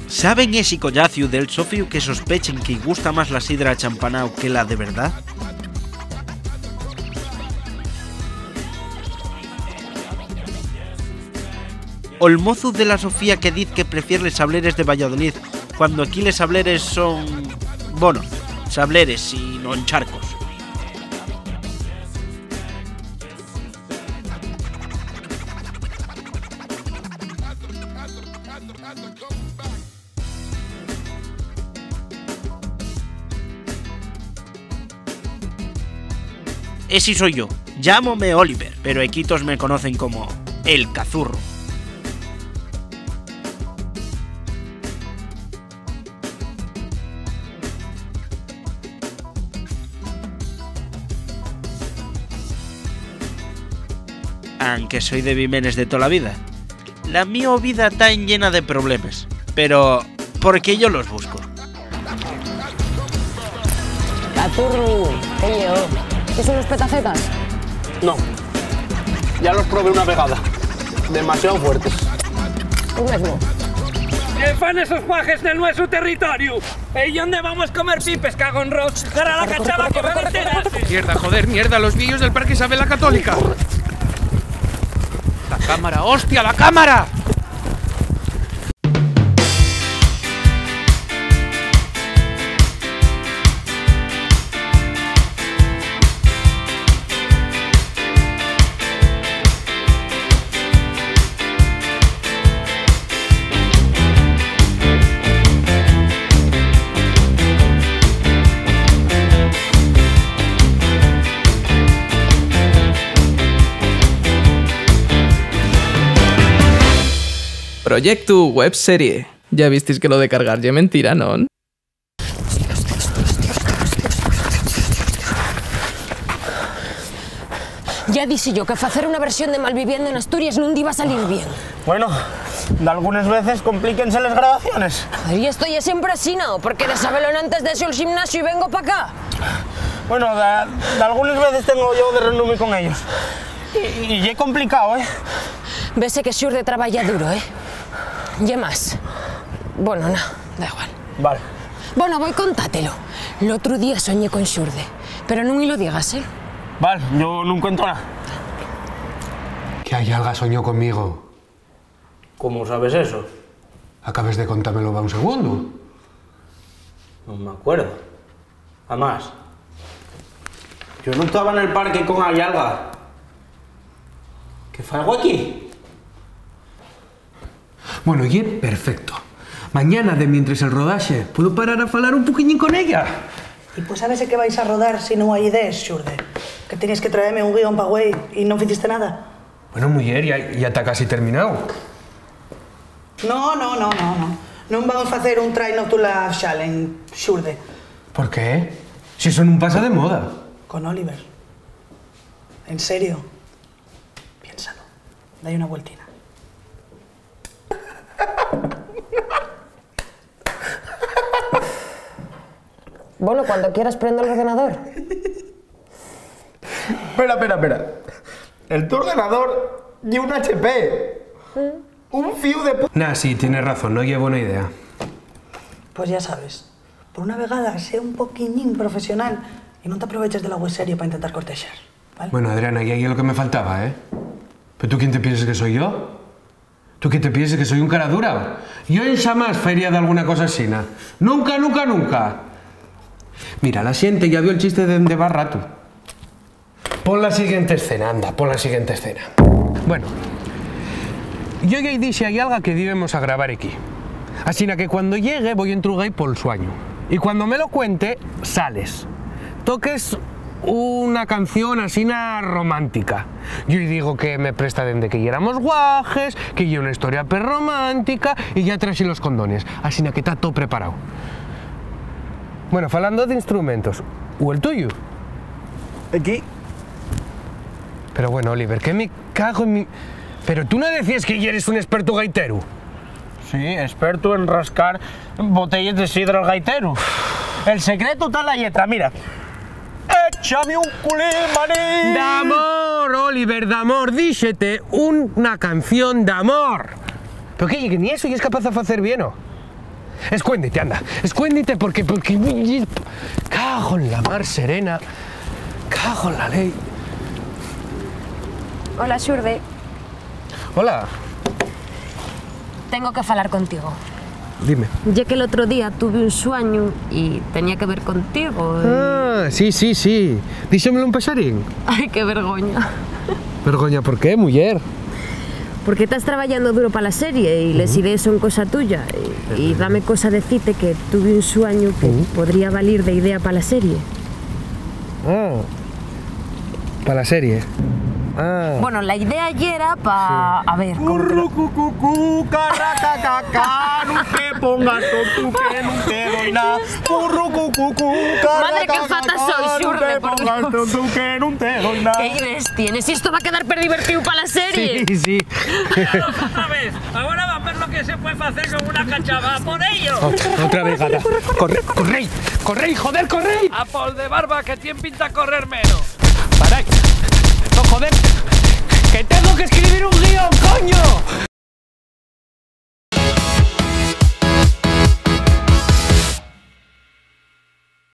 ¿Saben ese collacio del Sofiu que sospechen que gusta más la sidra champanao que la de verdad? O el mozo de la Sofía que dice que prefiere les sableres de Valladolid, cuando aquí les sableres son... bueno, sableres y no encharcos. Ese soy yo, llámome Oliver, pero equitos me conocen como el Cazurro. Aunque soy de Vimenes de toda la vida. La mi vida está llena de problemas, pero porque yo los busco. Cazurro, oye, ¿qué son los petacetas? No, ya los probé una vegada. Demasiado fuertes. Tú mismo. ¿Qué fan esos pajes del nuestro territorio? ¿Y dónde vamos a comer pipes, cagón Ross? ¡Para la cachava que van a enterarse! Mierda, joder, mierda, los vídeos del Parque Isabel la Católica. ¡La cámara, hostia, la cámara! Proyecto webserie. Ya visteis que lo de cargar ya mentira, ¿no? Ya dije yo que hacer una versión de Malviviendo en Asturias no iba a salir bien. Bueno, de algunas veces complíquense las grabaciones. Y estoy siempre así, ¿no? Porque de saberlo antes de eso el gimnasio y vengo para acá. Bueno, de algunas veces tengo yo de reunirme con ellos. Y ya es complicado, ¿eh? Vese que Xurde trabaja duro, ¿eh? Y más. Bueno, no, da igual. Vale. Bueno, voy contátelo. El otro día soñé con Xurde, pero no me lo digas, ¿eh? Vale, yo no encuentro nada. Que Ayalga soñó conmigo. ¿Cómo sabes eso? Acabes de contármelo va un segundo. No me acuerdo. Además, yo no estaba en el parque con Ayalga. ¿Qué fue algo aquí? Bueno, y perfecto. Mañana, de mientras el rodaje, puedo parar a falar un poquillín con ella. Y pues sabes qué vais a rodar si no hay ideas, Xurde? Que tenías que traerme un guión pa' güey y no hiciste nada. Bueno, mujer, ya está casi terminado. No. Non vamos a hacer un try not to laugh challenge, Xurde. ¿Por qué? Si eso no pasa de moda. Con Oliver. En serio. Piénsalo. Dale una vueltina. Bueno, cuando quieras prendo el ordenador. Espera. El tu ordenador y un HP. Un fiu de... Nah, sí, tienes razón, no llevo buena idea. Pues ya sabes. Por una vegada, sé un poquillín profesional y no te aproveches de la web serie para intentar cortejar, ¿vale? Bueno, Adriana, y ahí es lo que me faltaba, ¿eh? ¿Pero tú quién te piensas que soy yo? ¿Tú qué te piensas que soy un cara dura? Yo en jamás faría de alguna cosa así, ¿no? Nunca. Mira, la gente ya vio el chiste de Barrato. Pon la siguiente escena, anda, pon la siguiente escena. Bueno, yo ya dije hay algo que debemos a grabar aquí. Así que cuando llegue voy a entrugar por el sueño. Y cuando me lo cuente, sales. Toques una canción así romántica. Yo digo que me presta desde que éramos guajes, que yo una historia perromántica y ya traje los condones. Así que está todo preparado. Bueno, hablando de instrumentos, ¿o el tuyo? Aquí. Pero bueno, Oliver, que me cago en mi... Pero tú no decías que ya eres un experto gaitero. Sí, experto en rascar botellas de sidra al gaitero. El secreto está en la letra, mira. Échame un culé, mané. D'amor, Oliver, d'amor, díxete una canción d'amor. Pero que ni eso y es capaz de hacer bien, ¿o? Escuéndete, anda, escuéndete porque... Cago en la mar serena, cago en la ley. Hola, Xurde. Hola, Tengo que falar contigo. dime. Ya que el otro día tuve un sueño y tenía que ver contigo. Ah, sí. Díxemelo un pasarín. Ay, qué vergoña. Vergoña, ¿por qué, muller? Porque estás trabajando duro para la serie y las ideas son cosa tuya. Y dame cosa decirte que tuve un sueño que podría valer de idea para la serie. Ah, para la serie. Ah. Bueno, la idea ya era para... A ver, ¿cómo te lo- Currucucucú, carracacaca, no te pongas tonto que no te doy nada. Currucucucú, Madre, qué fata soy, Xurde, por no te pongas Dios. tonto que no te doy nada. ¿Qué ideas tienes? Esto va a quedar divertido para la serie. Sí. Otra vez. Ahora va a ver lo que se puede hacer con una cachava. ¡Por ello! Otra vez, gata. Corre, joder, corre. A Paul de barba que tiene pinta correr menos. Para. No, joder. Que tengo que escribir.